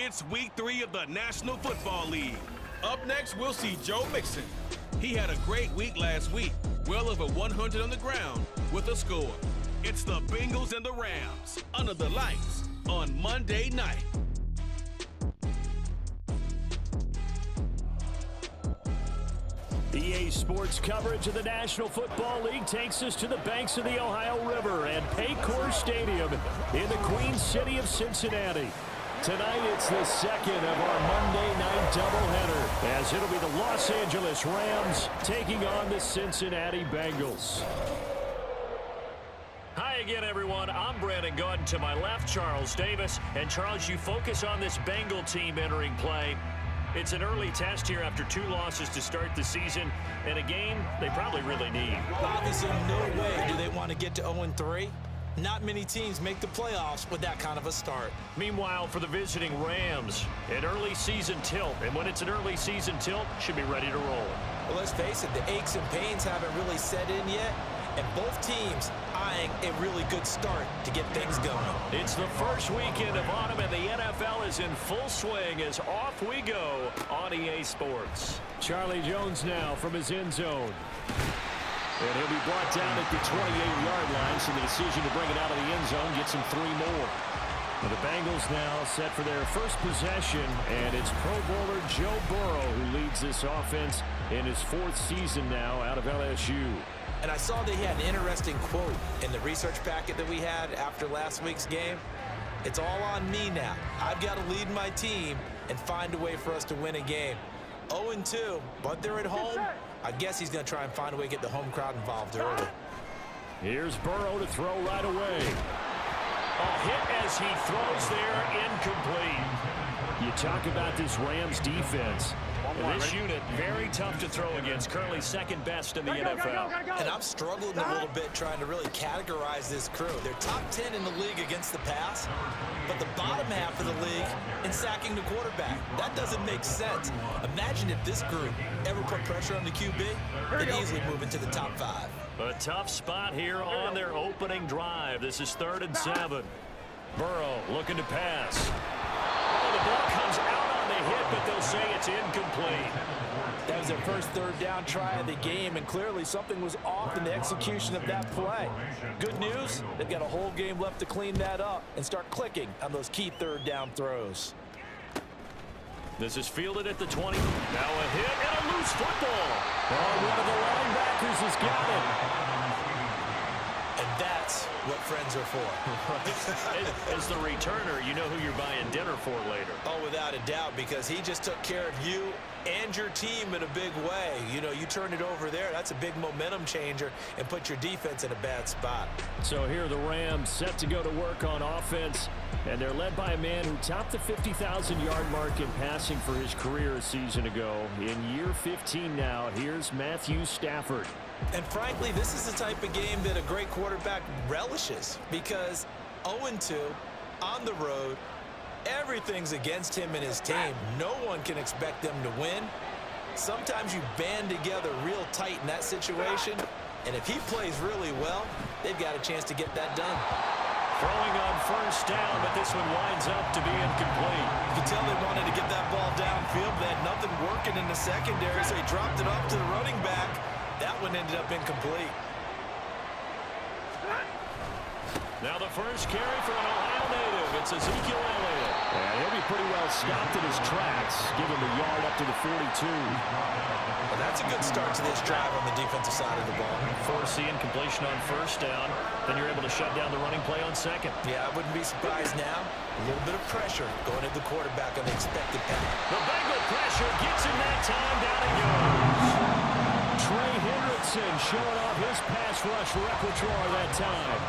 It's week 3 of the National Football League. Up next, we'll see Joe Mixon. He had a great week last week, well over 100 on the ground with a score. It's the Bengals and the Rams under the lights on Monday night. EA Sports coverage of the National Football League takes us to the banks of the Ohio River at Paycor Stadium in the Queen City of Cincinnati. Tonight, it's the second of our Monday night doubleheader, as it'll be the Los Angeles Rams taking on the Cincinnati Bengals. Hi again, everyone. I'm Brandon Gordon. To my left, Charles Davis. And Charles, you focus on this Bengal team entering play. It's an early test here after 2 losses to start the season, and a game they probably really need. Obviously, no way do they want to get to 0-3. Not many teams make the playoffs with that kind of a start. Meanwhile, for the visiting Rams, an early season tilt. And when it's an early season tilt, should be ready to roll. Well, let's face it, the aches and pains haven't really set in yet. And both teams eyeing a really good start to get things going. It's the first weekend of autumn, and the NFL is in full swing as off we go on EA Sports. Charlie Jones now from his end zone. And he'll be brought down at the 28-yard line, so the decision to bring it out of the end zone gets him 3 more. And the Bengals now set for their first possession, and it's Pro Bowler Joe Burrow who leads this offense in his 4th season now out of LSU. And I saw that he had an interesting quote in the research packet that we had after last week's game. It's all on me now. I've got to lead my team and find a way for us to win a game. 0-2, but they're at home. I guess he's going to try and find a way to get the home crowd involved early. Here's Burrow to throw right away. A hit as he throws there, incomplete. You talk about this Rams defense. This unit, very tough to throw against, currently second best in the NFL. And I'm struggling a little bit trying to really categorize this crew. They're top 10 in the league against the pass, but the bottom half of the league in sacking the quarterback. That doesn't make sense. Imagine if this group ever put pressure on the QB, they'd easily move into the top 5. A tough spot here on their opening drive. This is 3rd and 7. Burrow looking to pass. Oh, the ball comes out on the hit, but they'll say it's incomplete. That was their first 3rd down try of the game, and clearly something was off in the execution of that play. Good news, they've got a whole game left to clean that up and start clicking on those key 3rd down throws. This is fielded at the 20. Now a hit and a loose football. Oh, one of the linebackers has got it. And that's what friends are for. As the returner, you know who you're buying dinner for later. Oh, without a doubt, because he just took care of you and your team in a big way. You know, you turn it over there, that's a big momentum changer and put your defense in a bad spot. So here are the Rams set to go to work on offense, and they're led by a man who topped the 50,000-yard mark in passing for his career a season ago. In year 15 now, here's Matthew Stafford. And frankly, this is the type of game that a great quarterback relishes, because 0-2 on the road, everything's against him and his team. No one can expect them to win. Sometimes you band together real tight in that situation, and if he plays really well, they've got a chance to get that done. Throwing on first down, but this one winds up to be incomplete. You can tell they wanted to get that ball downfield. They had nothing working in the secondary, so he dropped it off to the running back. That one ended up incomplete. Now the first carry for an Ohio native. It's Ezekiel Elliott. And he'll be pretty well stopped in his tracks, giving the yard up to the 42. Well, that's a good start to this drive on the defensive side of the ball. Forcing completion on first down. Then you're able to shut down the running play on second. Yeah, I wouldn't be surprised now. A little bit of pressure going at the quarterback on the expected pass. The Bengal pressure gets him that time. Down and goes. Trey Hendrickson showing off his pass rush repertoire that time.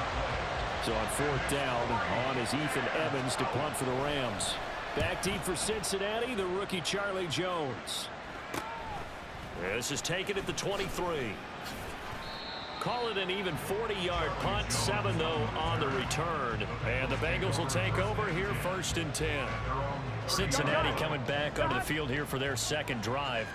So on 4th down, on is Ethan Evans to punt for the Rams. Back deep for Cincinnati, the rookie Charlie Jones. This is taken at the 23. Call it an even 40-yard punt, 7 though on the return. And the Bengals will take over here 1st and 10. Cincinnati coming back onto the field here for their second drive.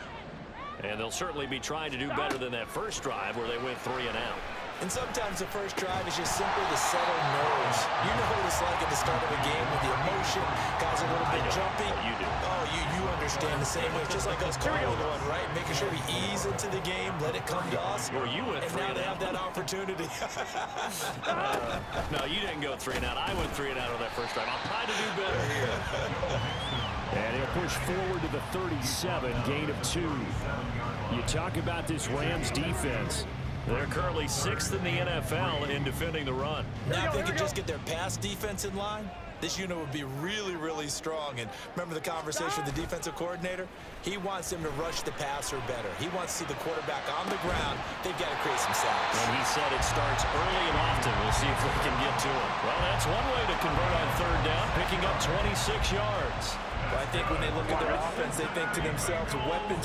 And they'll certainly be trying to do better than that first drive where they went 3 and out. And sometimes the first drive is just simply to settle nerves. You know what it's like at the start of a game with the emotion, guys are a little bit jumpy. You do. Oh, you understand the same way. It's just like us calling one, right? Making sure we ease into the game, let it come to us. Well, you went and three now and they out. have that opportunity. No, you didn't go 3 and out. I went 3 and out on that first drive. I'll try to do better here. And he'll push forward to the 37, gain of 2. You talk about this Rams defense. They're currently 6th in the NFL in defending the run. Now if they could just get their pass defense in line, this unit would be really, really strong. And remember the conversation with the defensive coordinator? He wants them to rush the passer better. He wants to see the quarterback on the ground. They've got to create some sacks. And he said it starts early and often. We'll see if they can get to it. Well, that's one way to convert on 3rd down, picking up 26 yards. But I think when they look at their offense, they think to themselves,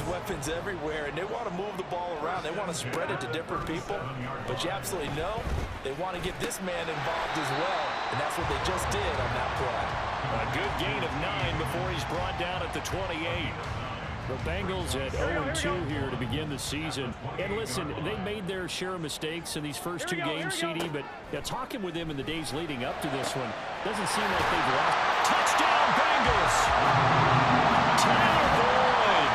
weapons everywhere, and they want to move the ball around. They want to spread it to different people. But you absolutely know they want to get this man involved as well, and that's what they just did on that play. A good gain of 9 before he's brought down at the 28. The Bengals at 0-2 here to begin the season. And listen, they made their share of mistakes in these first 2 games, CD, but talking with them in the days leading up to this one, doesn't seem like they've lost. Touchdown, Bengals! Tyler Boyd,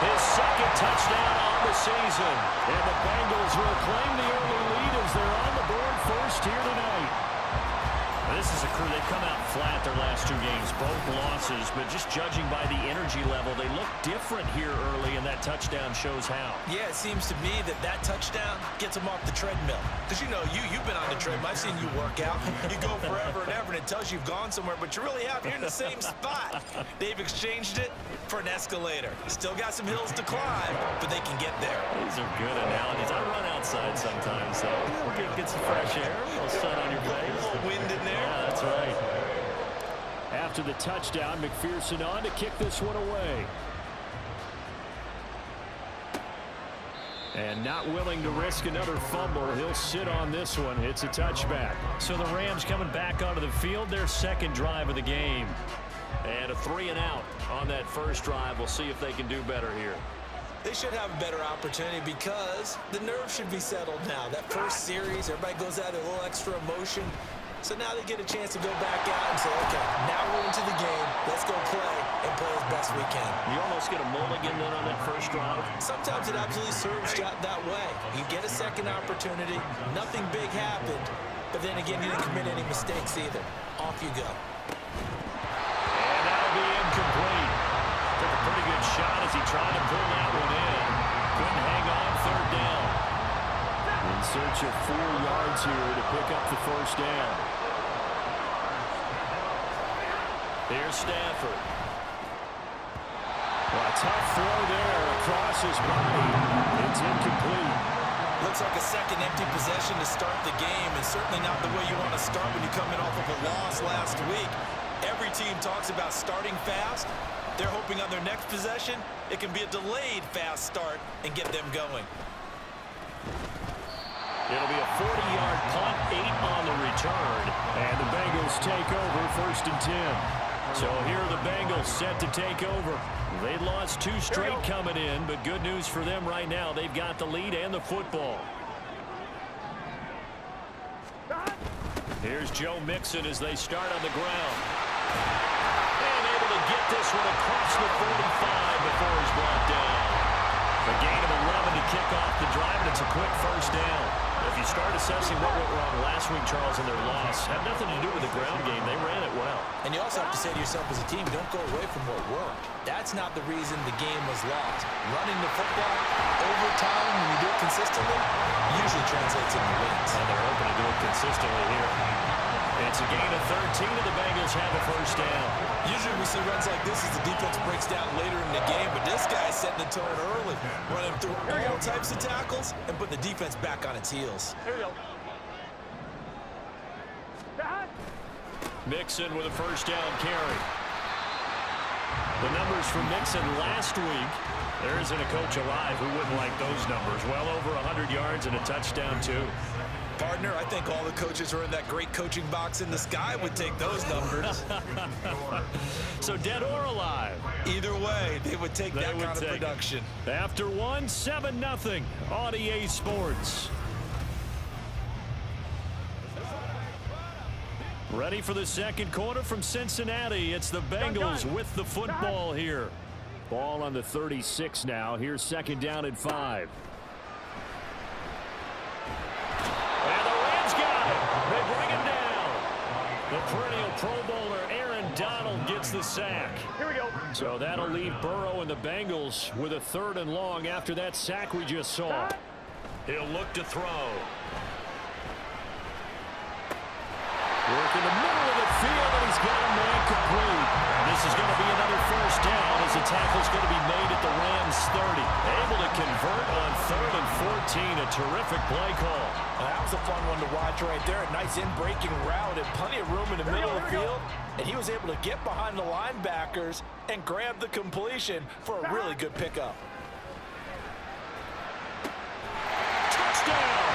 his 2nd touchdown on the season. And the Bengals will claim the early lead as they're on the board first here tonight. This is a crew, they've come out flat their last 2 games, both losses, but just judging by the energy level, they look different here early, and that touchdown shows how. Yeah, it seems to me that touchdown gets them off the treadmill. Because, you know, you've been on the treadmill. I've seen you work out. You go forever and ever, and it tells you you've gone somewhere, but you really have. You're in the same spot. They've exchanged it for an escalator. Still got some hills to climb, but they can get there. These are good analogies. I run outside sometimes, so get some fresh air, a little sun on your face. A little wind in there. Yeah, that's right. After the touchdown, McPherson on to kick this one away. And not willing to risk another fumble. He'll sit on this one. It's a touchback. So the Rams coming back onto the field, their 2nd drive of the game. And a 3 and out on that first drive. We'll see if they can do better here. They should have a better opportunity because the nerves should be settled now. That first series, everybody goes out with a little extra emotion. So now they get a chance to go back out and say, okay, now we're into the game. Let's go play and play as best we can. You almost get a mulligan then on that first drive. Sometimes it absolutely serves that way. You get a 2nd opportunity. Nothing big happened. But then again, you didn't commit any mistakes either. Off you go. And that'll be incomplete. Took a pretty good shot as he tried to pull that one in. Couldn't hang on 3rd down. In search of 4 yards here to pick up the first down. Here's Stafford. Well, a tough throw there across his body. It's incomplete. Looks like a 2nd empty possession to start the game, and certainly not the way you want to start when you come in off of a loss last week. Every team talks about starting fast. They're hoping on their next possession, it can be a delayed fast start and get them going. It'll be a 40-yard punt, 8 on the return. And the Bengals take over 1st and 10. So here are the Bengals set to take over. They lost 2 straight coming in, but good news for them right now. They've got the lead and the football. Here's Joe Mixon as they start on the ground. And able to get this one across the 45 before he's brought down. A gain of 11 to kick off the drive, and it's a quick first down. If you start assessing what went wrong last week, Charles, in their loss, had nothing to do with the ground game. They ran it well. And you also have to say to yourself as a team, don't go away from what worked. That's not the reason the game was lost. Running the football over time, when you do it consistently, usually translates into wins. And they're hoping to do it consistently here. It's a gain of 13, and the Bengals have a first down. Usually we see runs like this as the defense breaks down later in the game, but this guy's setting the tone early, running through all types of tackles and putting the defense back on its heels. Mixon with a first down carry. The numbers from Mixon last week, there isn't a coach alive who wouldn't like those numbers. Well over 100 yards and a touchdown, too. Partner, I think all the coaches who are in that great coaching box in the sky would take those numbers. So dead or alive? Either way, they would take that kind of production. After 7-0 on EA Sports. Ready for the second quarter from Cincinnati. It's the Bengals with the football here. Ball on the 36 now. Here's second down and 5. And the Rams got it. They bring him down. The perennial Pro Bowler Aaron Donald gets the sack. Here we go. So that'll leave Burrow and the Bengals with a 3rd and long after that sack we just saw. He'll look to throw. Work in the middle of the field, and he's got a man complete. This is going to be another first down as the tackle's going to be made at the Rams 30. Able to convert on 3rd and 14. A terrific play call. That was a fun one to watch right there. A nice in-breaking route and plenty of room in the middle of the field. And he was able to get behind the linebackers and grab the completion for a really good pickup. Touchdown!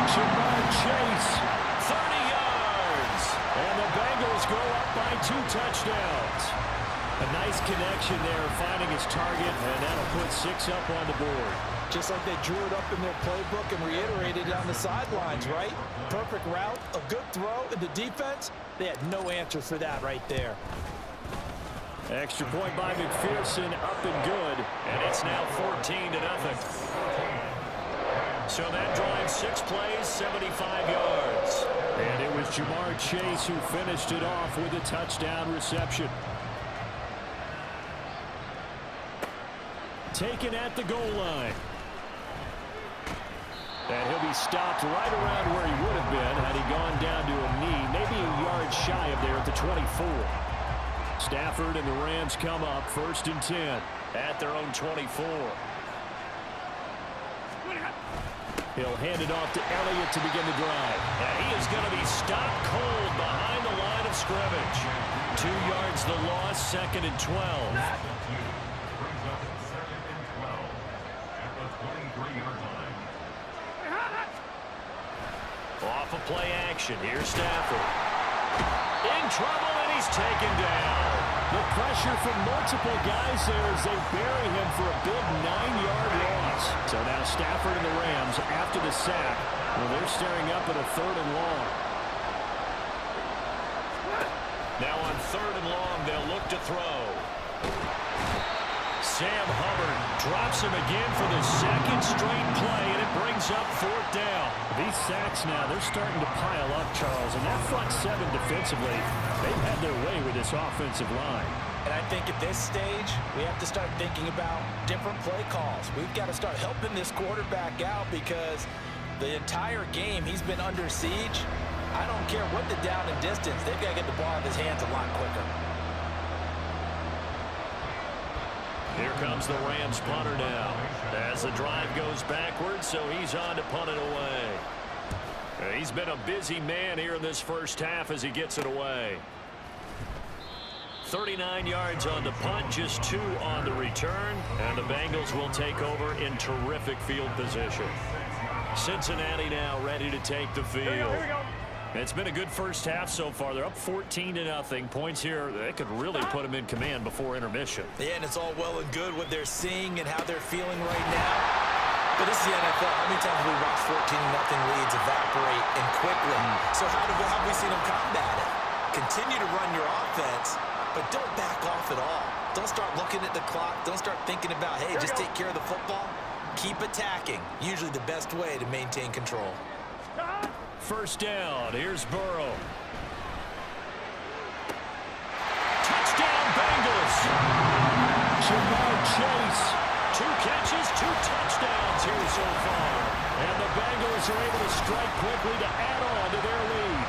Jamar Chase. 30 yards. And the Bengals go up by 2 touchdowns. A nice connection there, finding his target, and that'll put 6 up on the board. Just like they drew it up in their playbook and reiterated it on the sidelines, right? Perfect route, a good throw, and the defense, they had no answer for that right there. Extra point by McPherson, up and good, and it's now 14-0. So that drive, 6 plays, 75 yards. And it was Jamar Chase who finished it off with a touchdown reception. Taken at the goal line. And he'll be stopped right around where he would have been had he gone down to a knee, maybe a yard shy of there at the 24. Stafford and the Rams come up 1st and 10 at their own 24. He'll hand it off to Elliott to begin the drive. And he is going to be stopped cold behind the line of scrimmage. 2 yards the loss, 2nd and 12. Off of play action. Here's Stafford. In trouble, and he's taken down. The pressure from multiple guys there as they bury him for a big 9-yard loss. So now Stafford and the Rams, after the sack, well, they're staring up at a 3rd and long. Now on 3rd and long, they'll look to throw. Sam Hubbard drops him again for the 2nd straight play, and it brings up 4th down. These sacks now, they're starting to pile up, Charles, and that front 7 defensively, they've had their way with this offensive line. And I think at this stage, we have to start thinking about different play calls. We've got to start helping this quarterback out because the entire game he's been under siege. I don't care what the down and distance, they've got to get the ball in his hands a lot quicker. Here comes the Rams punter now as the drive goes backwards, so he's on to punt it away. He's been a busy man here in this first half as he gets it away. 39 yards on the punt, just 2 on the return, and the Bengals will take over in terrific field position. Cincinnati now ready to take the field. Here we go. It's been a good first half so far. They're up 14-0. Points here, they could really put them in command before intermission. Yeah, and it's all well and good what they're seeing and how they're feeling right now. But this is the NFL. How many times have we watched 14-0 leads evaporate and quickly? So how have we seen them combat it? Continue to run your offense, but don't back off at all. Don't start looking at the clock. Don't start thinking about, hey, just take care of the football. Keep attacking. Usually the best way to maintain control. First down. Here's Burrow. Touchdown, Bengals. Jamar Chase. 2 catches, 2 touchdowns here so far. And the Bengals are able to strike quickly to add on to their lead.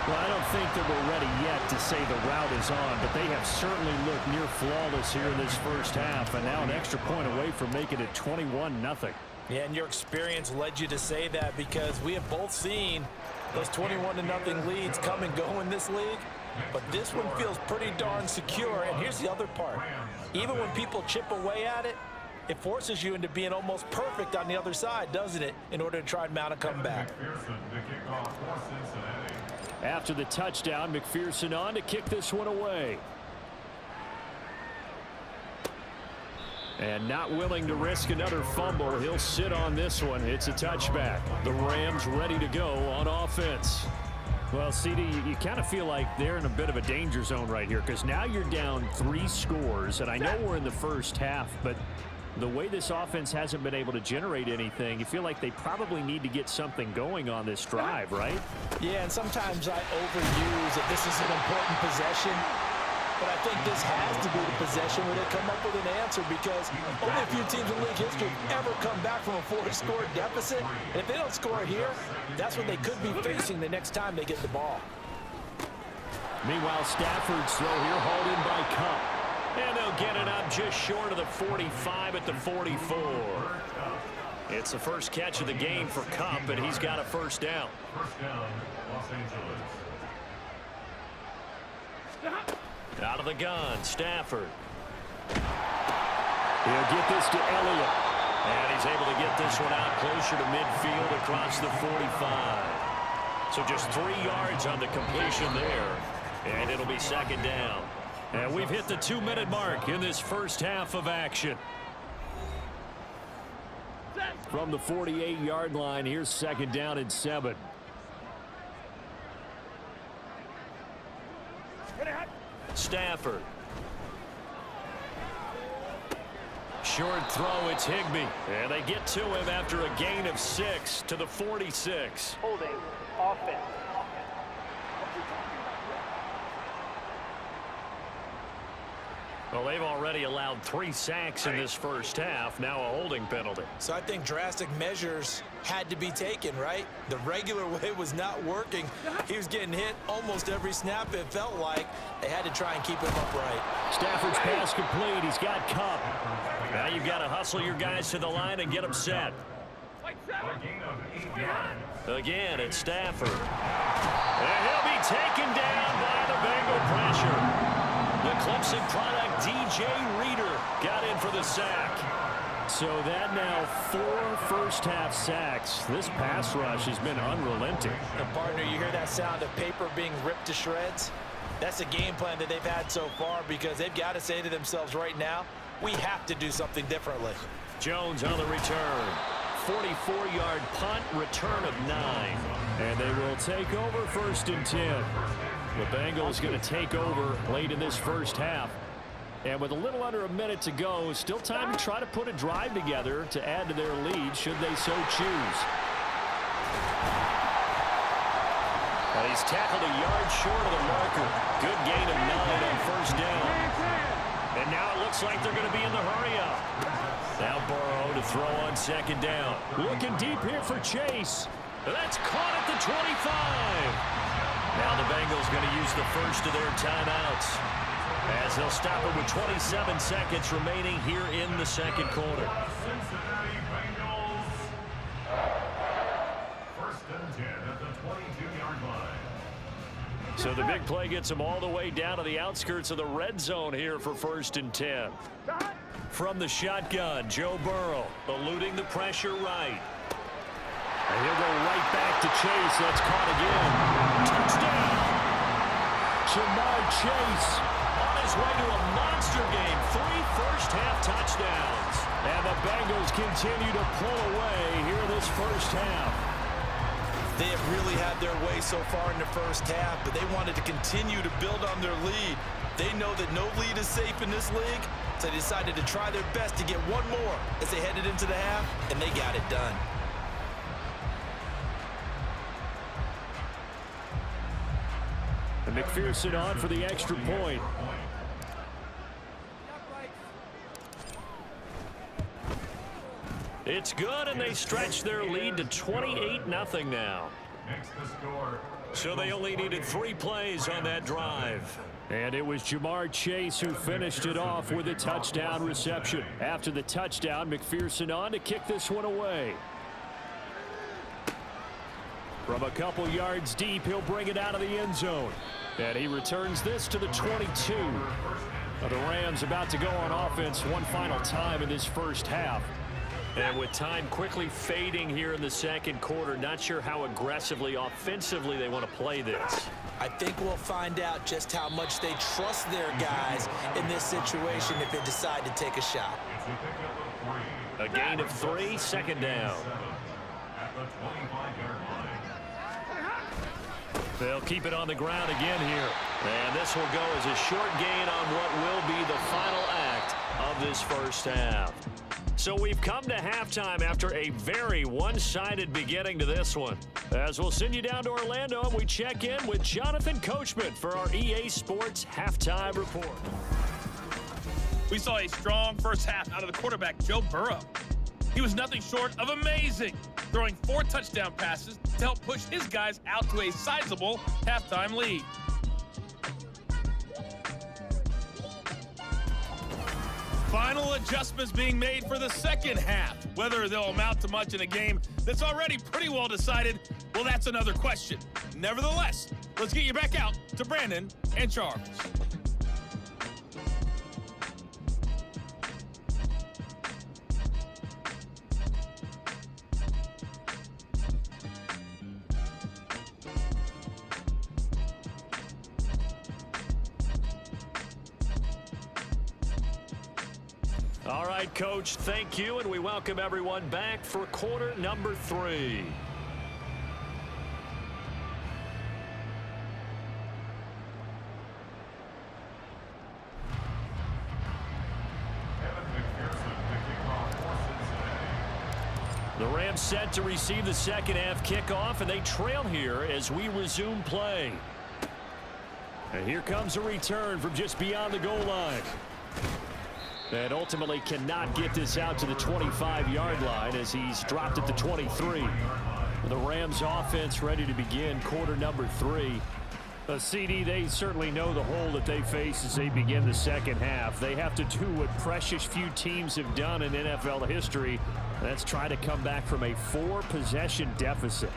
Well, I don't think that we're ready yet to say the route is on, but they have certainly looked near flawless here in this first half, and now an extra point away from making it 21-0. Yeah, and your experience led you to say that because we have both seen those 21-0 leads come and go in this league. But this one feels pretty darn secure. And here's the other part. Even when people chip away at it, it forces you into being almost perfect on the other side, doesn't it, in order to try and mount a comeback. After the touchdown, McPherson on to kick this one away. And not willing to risk another fumble. He'll sit on this one. It's a touchback. The Rams ready to go on offense. Well, CD, you kind of feel like they're in a bit of a danger zone right here because now you're down 3 scores, and I know we're in the first half, but the way this offense hasn't been able to generate anything, you feel like they probably need to get something going on this drive, right? Yeah, and sometimes I overuse that this is an important possession, but I think this has to be the possession where they come up with an answer because only a few teams in league history have ever come back from a 4-score deficit. And if they don't score here, that's what they could be facing the next time they get the ball. Meanwhile, Stafford's throw here hauled in by Cup. And they'll get it up just short of the 45 at the 44. It's the first catch of the game for Cup, and he's got a first down. First down, Los Angeles. Out of the gun, Stafford. He'll get this to Elliott. And he's able to get this one out closer to midfield across the 45. So just 3 yards on the completion there. And it'll be second down. And we've hit the 2-minute mark in this first half of action. From the 48-yard line, here's second down and 7. Stafford. Short throw, it's Higbee. And they get to him after a gain of 6 to the 46. Holding offense. Well, they've already allowed 3 sacks in this first half. Now a holding penalty. So I think drastic measures had to be taken, right? The regular way was not working. He was getting hit almost every snap, it felt like. They had to try and keep him upright. Stafford's pass complete. He's got Cup. Now you've got to hustle your guys to the line and get them set. Again, it's Stafford. And he'll be taken down by the Bengal pressure. The Clemson product, DJ Reader, got in for the sack. So that now 4 first-half sacks. This pass rush has been unrelenting. And partner, you hear that sound of paper being ripped to shreds? That's a game plan that they've had so far because they've got to say to themselves right now, we have to do something differently. Jones on the return. 44-yard punt, return of 9. And they will take over 1st and 10. The Bengals going to take over late in this first half. And with a little under a minute to go, still time to try to put a drive together to add to their lead should they so choose. Well, he's tackled a yard short of the marker. Good gain of 9 on first down. And now it looks like they're going to be in the hurry-up. Now Burrow to throw on second down. Looking deep here for Chase. That's caught at the 25. Now the Bengals going to use the first of their timeouts as they'll stop it with 27 seconds remaining here in the second quarter. Cincinnati Bengals. First and 10 at the 22-yard line. So the big play gets them all the way down to the outskirts of the red zone here for 1st and 10. From the shotgun, Joe Burrow eluding the pressure right. And he'll go right back to Chase. That's caught again. Touchdown! Jamar Chase On his way to a monster game. 3 first-half touchdowns. And the Bengals continue to pull away here in this first half. They have really had their way so far in the first half, but they wanted to continue to build on their lead. They know that no lead is safe in this league, so they decided to try their best to get one more as they headed into the half, and they got it done. And McPherson on for the extra point. It's good, and they stretch their lead to 28-0 now. Makes the score. So they only needed 3 plays on that drive. And it was Jamar Chase who finished it off with a touchdown reception. After the touchdown, McPherson on to kick this one away. From a couple yards deep, he'll bring it out of the end zone. And he returns this to the 22. The Rams about to go on offense one final time in this first half. And with time quickly fading here in the second quarter, not sure how aggressively, offensively they want to play this. I think we'll find out just how much they trust their guys in this situation if they decide to take a shot. A gain of 3, second down. At the 25-yard line. They'll keep it on the ground again here. And this will go as a short gain on what will be the final act of this first half. So we've come to halftime after a very one-sided beginning to this one. As we'll send you down to Orlando, and we check in with Jonathan Coachman for our EA Sports Halftime Report. We saw a strong first half out of the quarterback, Joe Burrow. He was nothing short of amazing, throwing 4 touchdown passes to help push his guys out to a sizable halftime lead. Final adjustments being made for the second half. Whether they'll amount to much in a game that's already pretty well decided, well, that's another question. Nevertheless, let's get you back out to Brandon and Charles. All right, Coach, thank you, and we welcome everyone back for quarter number 3. The Rams set to receive the second half kickoff, and they trail here as we resume play. And here comes a return from just beyond the goal line. And ultimately cannot get this out to the 25-yard line as he's dropped at the 23. The Rams offense ready to begin quarter number 3. CD, they certainly know the hole that they face as they begin the second half. They have to do what precious few teams have done in NFL history. That's try to come back from a 4-possession deficit.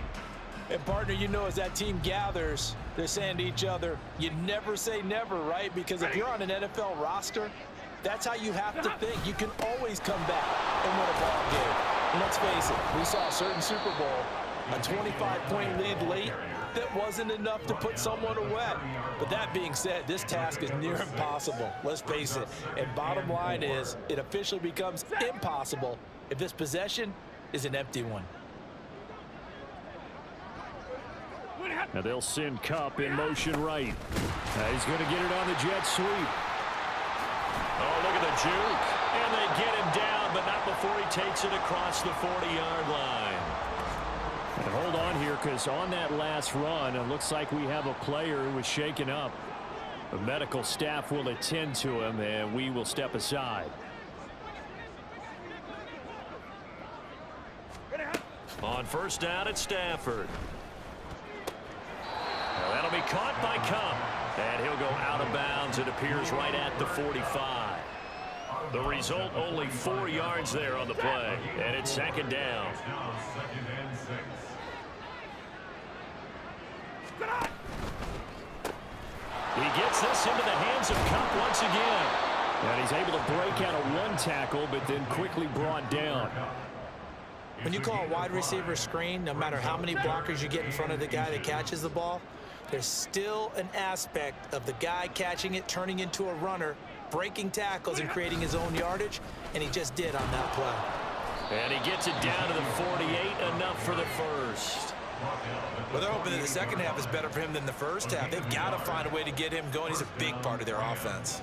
And, partner, you know, as that team gathers, they're saying to each other, you never say never, right? Because if you're on an NFL roster, that's how you have to think. You can always come back and win a ball game. And let's face it, we saw a certain Super Bowl, a 25-point lead late, that wasn't enough to put someone away. But that being said, this task is near impossible. Let's face it. And bottom line is, it officially becomes impossible if this possession is an empty one. Now they'll send Kupp in motion right. He's going to get it on the jet sweep. Oh, look at the juke. And they get him down, but not before he takes it across the 40-yard line. And hold on here, because on that last run, it looks like we have a player who was shaken up. The medical staff will attend to him, and we will step aside. On first down, it's Stafford. Now that'll be caught by Kupp. And he'll go out of bounds. It appears right at the 45. The result, only 4 yards there on the play. And it's second down. He gets this into the hands of Kupp once again. And he's able to break out of 1 tackle, but then quickly brought down. When you call a wide receiver screen, no matter how many blockers you get in front of the guy that catches the ball, there's still an aspect of the guy catching it, turning into a runner, breaking tackles and creating his own yardage, and he just did on that play. And he gets it down to the 48, enough for the first. Well, they're hoping that the second half is better for him than the first half. They've got to find a way to get him going. He's a big part of their offense.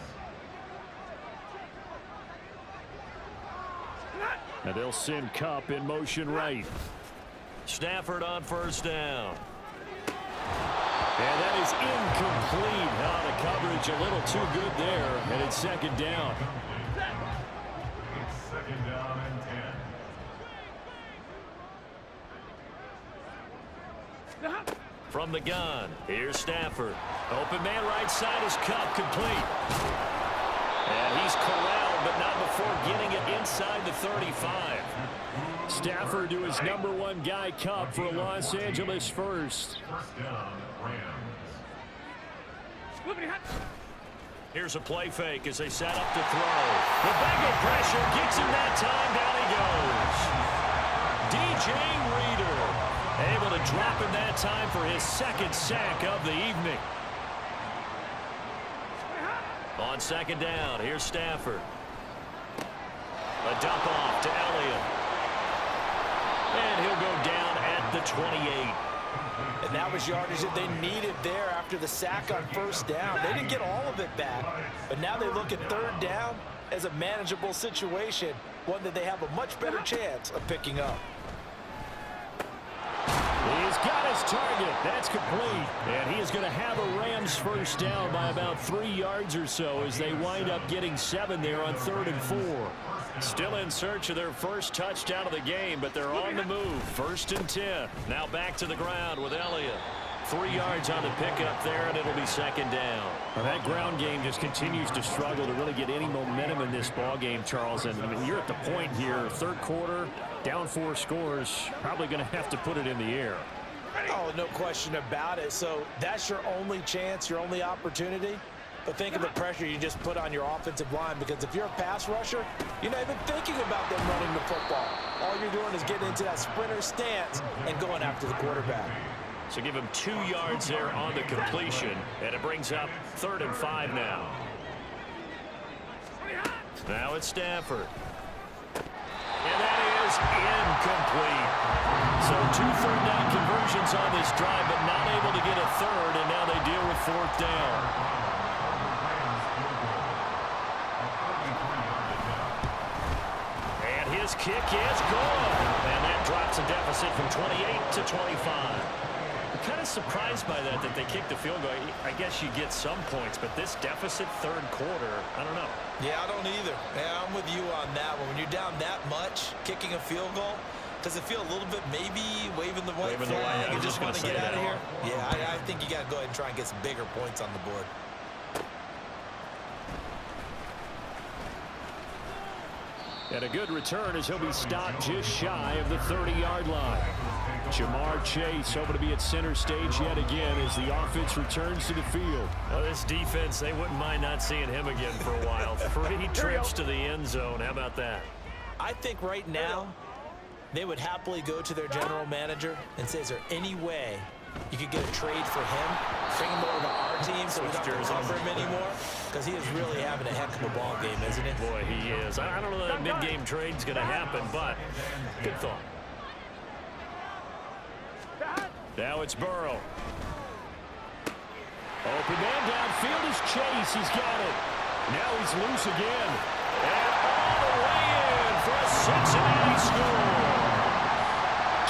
And they'll send Kupp in motion right. Stafford on first down. And that is incomplete. Now the coverage a little too good there, and it's second down. It's second down and 10. From the gun, here's Stafford. Open man right side is Kupp, complete. And he's corralled, but not before getting it inside the 35. Stafford to his #1 guy, Kupp, for a Los Angeles first. First down, Rams. Here's a play fake as they set up to throw. The Bengal pressure gets him that time. Down he goes. DJ Reader able to drop him that time for his second sack of the evening. On second down, here's Stafford. A dump off to Elliott. And he'll go down at the 28. And that was yardage that they needed there after the sack on first down. They didn't get all of it back, but now they look at third down as a manageable situation, one that they have a much better chance of picking up. He's got his target. That's complete. And he is going to have a Rams first down by about 3 yards or so as they wind up getting 7 there on 3rd and 4. Still in search of their first touchdown of the game, but they're on the move. 1st and 10. Now back to the ground with Elliott. 3 yards on the pickup there, and it'll be 2nd down. Well, that ground game just continues to struggle to really get any momentum in this ball game, Charles. And I mean, you're at the point here, 3rd quarter, down 4 scores, probably going to have to put it in the air. Oh, no question about it. So that's your only chance, your only opportunity. But think of the pressure you just put on your offensive line, because if you're a pass rusher, you're not even thinking about them running the football. All you're doing is getting into that sprinter stance and going after the quarterback. So give him 2 yards there on the completion, and it brings up 3rd and 5 now. Now it's Stafford. And that is incomplete. So 2 third down conversions on this drive, but not able to get a third, and now they deal with 4th down. His kick is good, and that drops a deficit from 28 to 25. I'm kind of surprised by that they kicked the field goal. I guess you get some points, but this deficit 3rd quarter, I don't know. Yeah, I don't either. Yeah, I'm with you on that one. When you're down that much, kicking a field goal, does it feel a little bit maybe waving the white flag and just want to get out of here? Yeah, I think you got to go ahead and try and get some bigger points on the board. And a good return as he'll be stopped just shy of the 30-yard line. Jamar Chase hoping to be at center stage yet again as the offense returns to the field. Well, this defense, they wouldn't mind not seeing him again for a while. 3 trips to the end zone. How about that? I think right now they would happily go to their general manager and say, is there any way you could get a trade for him, bring him over to our team so we don't have to cover him anymore? Because he is really having a heck of a ball game, isn't he? Boy, he is. I don't know that mid-game trade's going to happen, but good thought. Now it's Burrow. Open man downfield is Chase. He's got it. Now he's loose again. And all the way in for a Cincinnati score.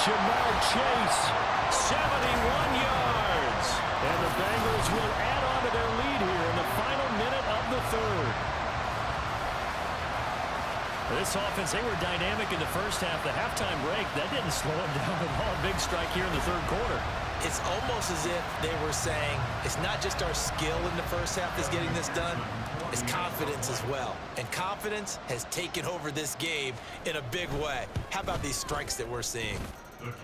Jamar Chase, 71 yards. And the Bengals will add on to their lead here in the final minute of the 3rd. This offense, they were dynamic in the first half. The halftime break, that didn't slow them down at all. Big strike here in the 3rd quarter. It's almost as if they were saying, it's not just our skill in the first half that's getting this done, it's confidence as well. And confidence has taken over this game in a big way. How about these strikes that we're seeing?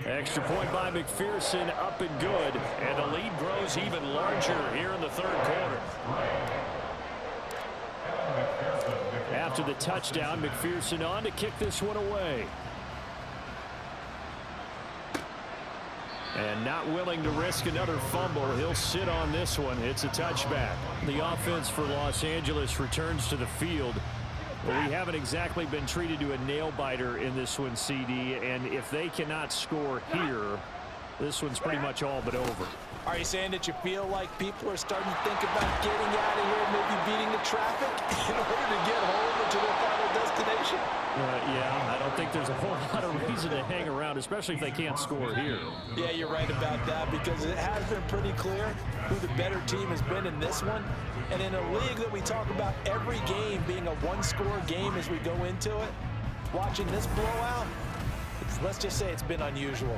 Extra point by McPherson, up and good. And the lead grows even larger here in the 3rd quarter. After the touchdown, McPherson on to kick this one away. And not willing to risk another fumble. He'll sit on this one. It's a touchback. The offense for Los Angeles returns to the field. Well, we haven't exactly been treated to a nail-biter in this one, CD. And if they cannot score here, this one's pretty much all but over. Are you saying that you feel like people are starting to think about getting out of here, maybe beating the traffic in order to get home or to their final destination? Yeah, I don't think there's a whole lot of reason to hang around, especially if they can't score here. Yeah, you're right about that, because it has been pretty clear who the better team has been in this one. And in a league that we talk about every game being a one-score game as we go into it, watching this blowout, let's just say it's been unusual.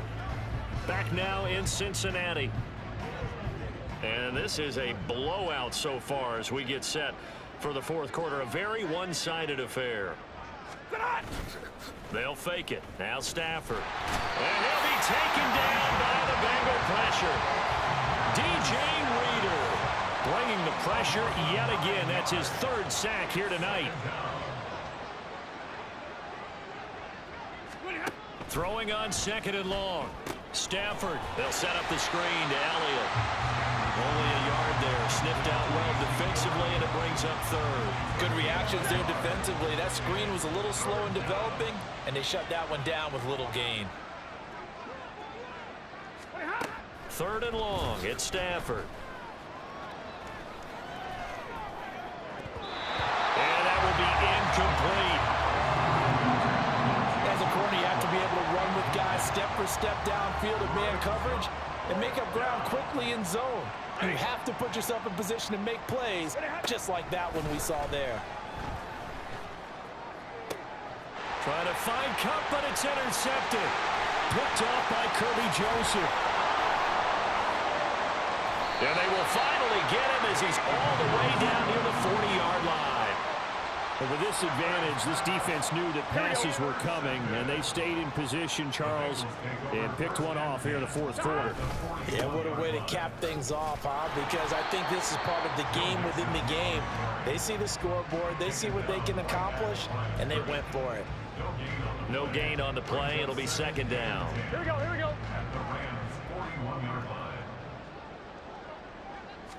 Back now in Cincinnati. And this is a blowout so far as we get set for the 4th quarter. A very one-sided affair. They'll fake it. Now Stafford. And he'll be taken down by the Bengal pressure. DJ Reader bringing the pressure yet again. That's his 3rd sack here tonight. Throwing on 2nd and long. Stafford. They'll set up the screen to Elliott. Only a yard there. Sniffed out well defensively, and it brings up 3rd. Good reactions there defensively. That screen was a little slow in developing, and they shut that one down with little gain. 3rd and long. It's Stafford. And that will be incomplete. As a corner, you have to be able to run with guys step for step downfield in man coverage and make up ground quickly in zone. You have to put yourself in position to make plays, just like that one we saw there. Trying to find Cup, but it's intercepted. Picked off by Kirby Joseph. And they will finally get him as he's all the way down near the 40-yard line. But with this advantage, this defense knew that passes were coming, and they stayed in position, Charles, and picked one off here in the 4th quarter. Yeah, what a way to cap things off, huh? Because I think this is part of the game within the game. They see the scoreboard, they see what they can accomplish, and they went for it. No gain on the play. It'll be 2nd down. Here we go. At the Rams' 41-yard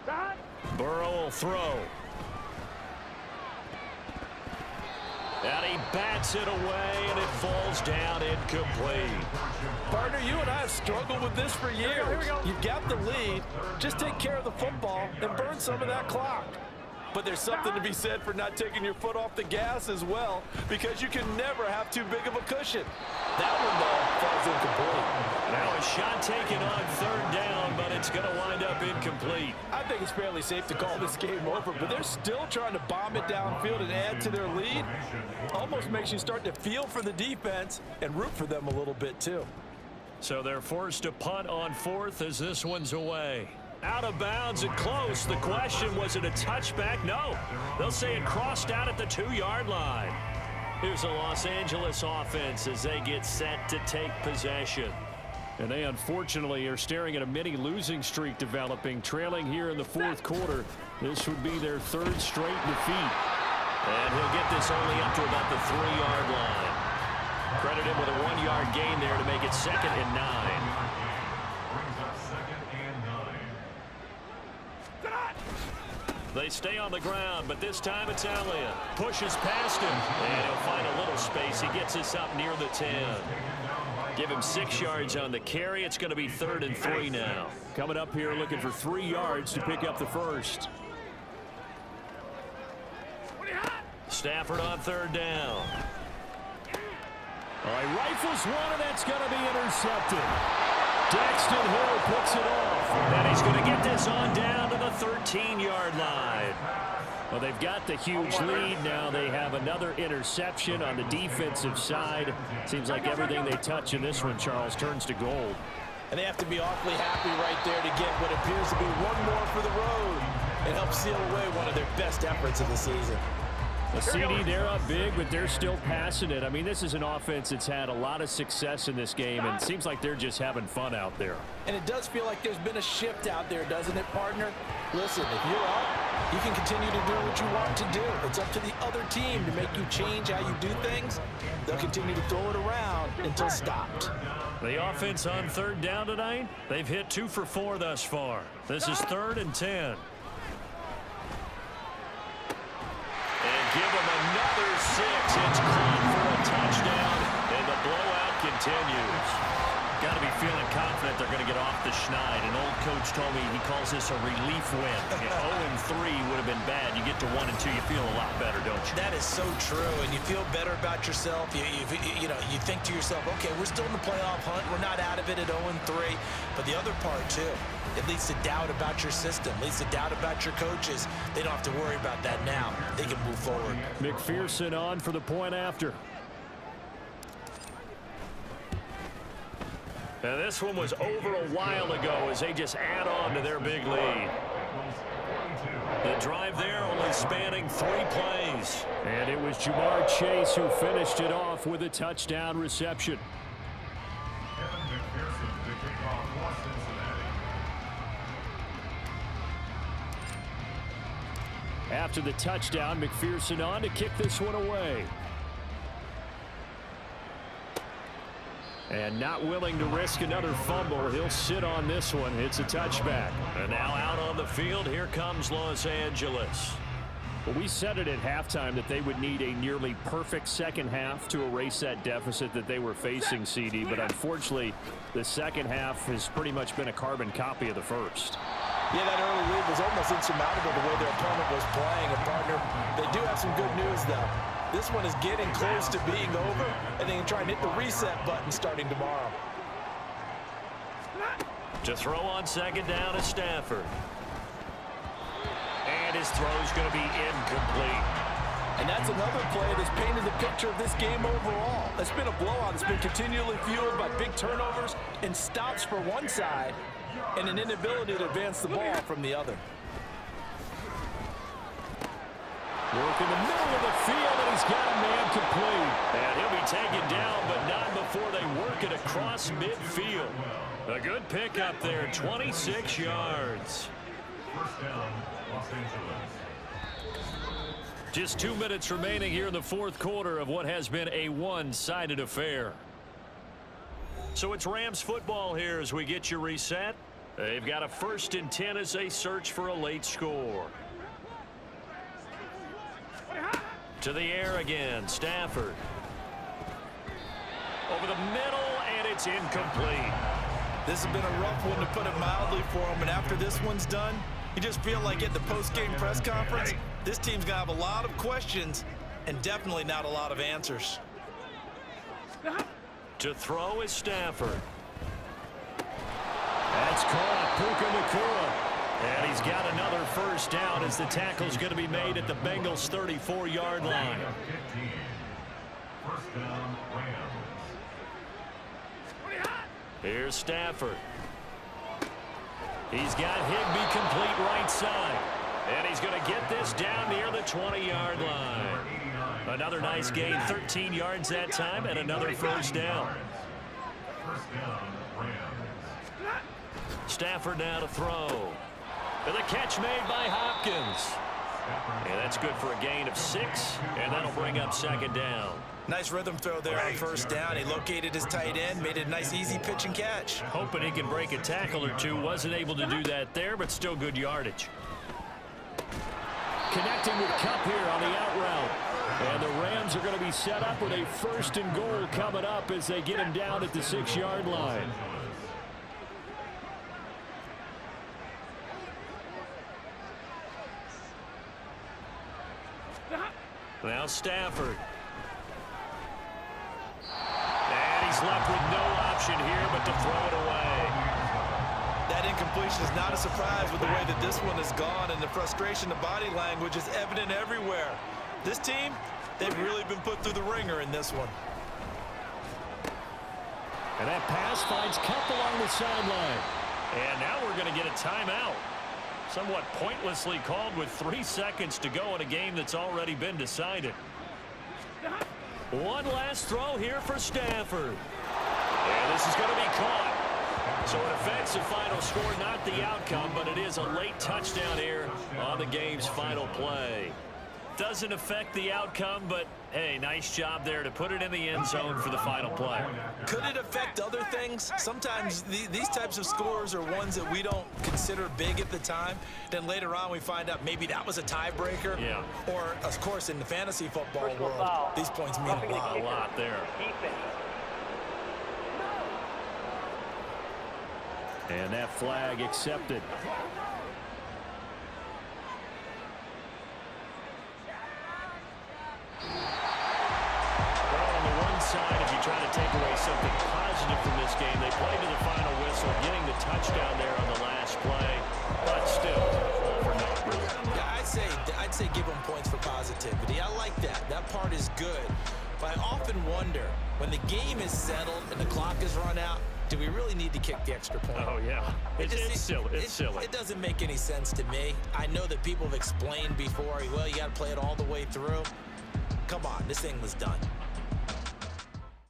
line. Burrow will throw. And he bats it away, and it falls down incomplete. Partner, you and I have struggled with this for years. Here we go. You've got the lead. Just take care of the football and burn some of that clock. But there's something to be said for not taking your foot off the gas as well, because you can never have too big of a cushion. That one, though, falls incomplete. Now a shot taken on 3rd down, but it's going to wind up incomplete. I think it's fairly safe to call this game over, but they're still trying to bomb it downfield and add to their lead. Almost makes you start to feel for the defense and root for them a little bit, too. So they're forced to punt on 4th as this one's away. Out of bounds and close. The question, was it a touchback? No. They'll say it crossed out at the 2-yard line. Here's the Los Angeles offense as they get set to take possession. And they unfortunately are staring at a mini losing streak developing, trailing here in the 4th quarter. This would be their 3rd straight defeat. And he'll get this only up to about the 3-yard line. Credit him with a 1-yard gain there to make it 2nd and 9. They stay on the ground, but this time it's Elliott. Pushes past him, and he'll find a little space. He gets us up near the 10. Give him 6 yards on the carry. It's going to be 3rd and 3 now. Coming up here looking for 3 yards to pick up the first. Stafford on 3rd down. All right, rifles one, and that's going to be intercepted. Daxton Hill picks it off. And he's going to get this on down to the 13-yard line. Well, they've got the huge lead. Now they have another interception on the defensive side. Seems like everything they touch in this one, Charles, turns to gold. And they have to be awfully happy right there to get what appears to be one more for the road and help seal away one of their best efforts of the season. The CD, they're up big, but they're still passing it. I mean, this is an offense that's had a lot of success in this game, and it seems like they're just having fun out there. And it does feel like there's been a shift out there, doesn't it, partner? Listen, if you're up, you can continue to do what you want to do. It's up to the other team to make you change how you do things. They'll continue to throw it around until stopped. The offense on 3rd down tonight, they've hit 2 for 4 thus far. This is 3rd and 10. And give them another 6. It's caught for a touchdown, and the blowout continues. Got to be feeling confident they're going to get off the schneid. An old coach told me he calls this a relief win. 0-3 would have been bad. You get to 1 and 2, you feel a lot better, don't you? That is so true, and you feel better about yourself. You think to yourself, okay, we're still in the playoff hunt. We're not out of it at 0-3. But the other part, too, it leads to doubt about your system, leads to doubt about your coaches. They don't have to worry about that now. They can move forward. McPherson on for the point after. Now this one was over a while ago as they just add on to their big lead. The drive there only spanning 3 plays. And it was Jamar Chase who finished it off with a touchdown reception. After the touchdown, McPherson on to kick this one away. And not willing to risk another fumble. He'll sit on this one. It's a touchback. And now out on the field, here comes Los Angeles. Well, we said it at halftime that they would need a nearly perfect second half to erase that deficit that they were facing, CD. But unfortunately, the second half has pretty much been a carbon copy of the first. Yeah, that early lead was almost insurmountable the way their opponent was playing. And, partner, they do have some good news, though. This one is getting close to being over, and they can try and hit the reset button starting tomorrow. To throw on second down is Stafford. And his throw's going to be incomplete. And that's another play that's painted the picture of this game overall. It's been a blowout. It's been continually fueled by big turnovers and stops for one side and an inability to advance the ball from the other. Work in the middle of the field, and he's got a man complete. And he'll be taken down, but not before they work it across midfield. A good pickup there, 26 yards. First down, Los Angeles. Just 2 minutes remaining here in the fourth quarter of what has been a one-sided affair. So it's Rams football here as we get you reset. They've got a 1st and 10 as they search for a late score. To the air again, Stafford. Over the middle, and it's incomplete. This has been a rough one, to put it mildly, for him. And after this one's done, you just feel like at the post-game press conference, this team's going to have a lot of questions and definitely not a lot of answers. To throw is Stafford. That's caught, Puka Nacua. And he's got another first down as the tackle's going to be made at the Bengals' 34-yard line. 15. First down, Rams. Here's Stafford. He's got Higbee complete right side. And he's going to get this down near the 20-yard line. Another nice gain, 13 yards that time, and another first down. First down, Rams. Stafford now to throw. And the catch made by Hopkins. And that's good for a gain of 6, and that'll bring up second down. Nice rhythm throw there on first down. He located his tight end, made it a nice easy pitch and catch. Hoping he can break a tackle or two. Wasn't able to do that there, but still good yardage. Connecting with Kupp here on the out route. And the Rams are going to be set up with a 1st and goal coming up as they get him down at the 6-yard line. Now Stafford. And he's left with no option here but to throw it away. That incompletion is not a surprise with the way that this one has gone, and the frustration, the body language is evident everywhere. This team, they've really been put through the ringer in this one. And that pass finds Kupp along the sideline. And now we're going to get a timeout. Somewhat pointlessly called with 3 seconds to go in a game that's already been decided. One last throw here for Stafford. And this is going to be caught. So it affects the final score, not the outcome, but it is a late touchdown here on the game's final play. Doesn't affect the outcome, but hey, nice job there to put it in the end zone for the final play. Could it affect other things? Sometimes these types of scores are ones that we don't consider big at the time. Then later on we find out maybe that was a tiebreaker. Yeah. Or, of course, in the fantasy football world, these points mean a lot. A lot there. And that flag accepted. Side, if you try to take away something positive from this game, they played to the final whistle, getting the touchdown there on the last play, but still, all for naught. Yeah, I'd say give them points for positivity. I like that. That part is good. But I often wonder, when the game is settled and the clock is run out, do we really need to kick the extra point? Oh, yeah. It's silly. It's silly. It doesn't make any sense to me. I know that people have explained before, well, you got to play it all the way through. Come on, this thing was done.